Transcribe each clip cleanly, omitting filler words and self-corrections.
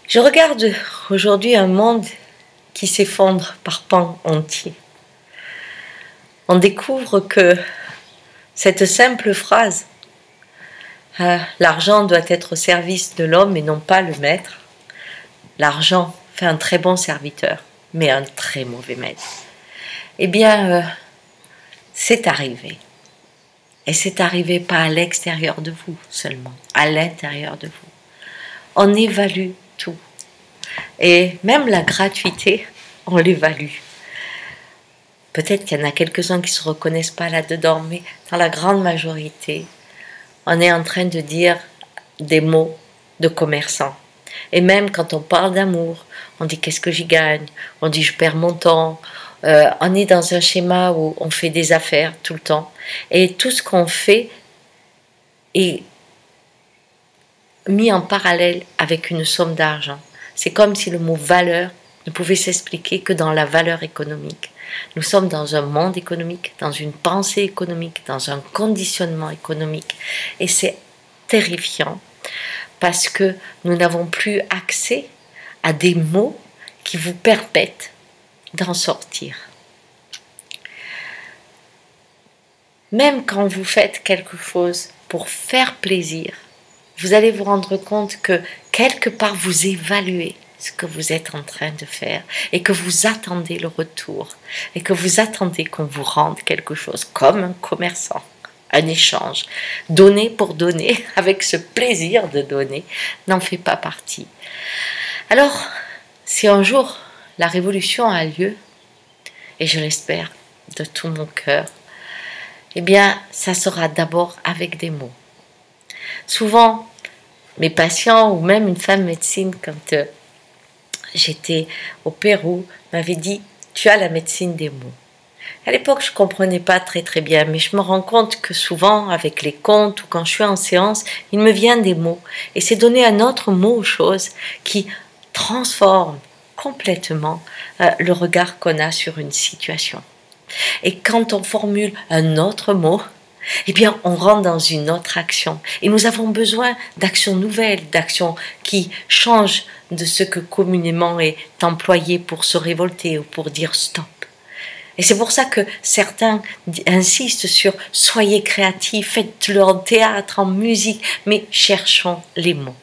Je regarde aujourd'hui un monde qui s'effondre par pans entiers. On découvre que cette simple phrase « l'argent doit être au service de l'homme et non pas le maître », l'argent fait un très bon serviteur, mais un très mauvais maître. Eh bien, c'est arrivé. Et c'est arrivé pas à l'extérieur de vous seulement, à l'intérieur de vous. On évalue tout. Et même la gratuité, on l'évalue. Peut-être qu'il y en a quelques-uns qui ne se reconnaissent pas là-dedans, mais dans la grande majorité, on est en train de dire des mots de commerçants. Et même quand on parle d'amour, on dit qu'est-ce que j'y gagne, on dit je perds mon temps, on est dans un schéma où on fait des affaires tout le temps. Et tout ce qu'on fait est mis en parallèle avec une somme d'argent. C'est comme si le mot valeur ne pouvait s'expliquer que dans la valeur économique. Nous sommes dans un monde économique, dans une pensée économique, dans un conditionnement économique. Et c'est terrifiant parce que nous n'avons plus accès à des mots qui vous permettent d'en sortir. Même quand vous faites quelque chose pour faire plaisir, vous allez vous rendre compte que quelque part vous évaluez ce que vous êtes en train de faire et que vous attendez le retour et que vous attendez qu'on vous rende quelque chose comme un commerçant, un échange. Donner pour donner avec ce plaisir de donner n'en fait pas partie. Alors, si un jour la révolution a lieu, et je l'espère de tout mon cœur, eh bien, ça sera d'abord avec des mots. Souvent, mes patients ou même une femme médecine, quand j'étais au Pérou, m'avait dit « tu as la médecine des mots ». À l'époque, je ne comprenais pas très bien, mais je me rends compte que souvent, avec les contes ou quand je suis en séance, il me vient des mots. Et c'est donner un autre mot aux choses qui transforme complètement le regard qu'on a sur une situation. Et quand on formule un autre mot, eh bien, on rentre dans une autre action. Et nous avons besoin d'actions nouvelles, d'actions qui changent de ce que communément est employé pour se révolter ou pour dire stop. Et c'est pour ça que certains insistent sur « soyez créatifs, faites-le en théâtre, en musique », mais cherchons les mots.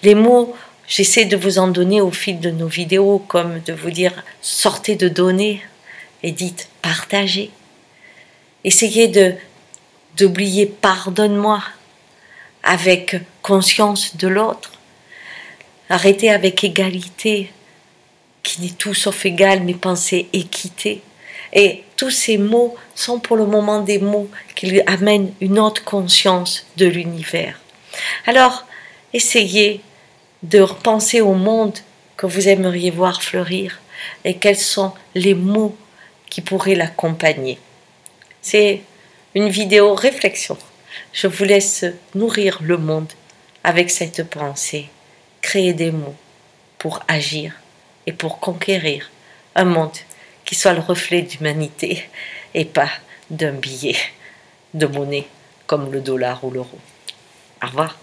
Les mots, j'essaie de vous en donner au fil de nos vidéos, comme de vous dire « sortez de données » et dites « partagez ». Essayez d'oublier « pardonne-moi » avec conscience de l'autre. Arrêtez avec égalité, qui n'est tout sauf égal, mais pensez équité. Et tous ces mots sont pour le moment des mots qui lui amènent une autre conscience de l'univers. Alors, essayez de repenser au monde que vous aimeriez voir fleurir et quels sont les mots qui pourraient l'accompagner. C'est une vidéo réflexion. Je vous laisse nourrir le monde avec cette pensée. Créer des mots pour agir et pour conquérir un monde qui soit le reflet d'humanité et pas d'un billet de monnaie comme le dollar ou l'euro. Au revoir.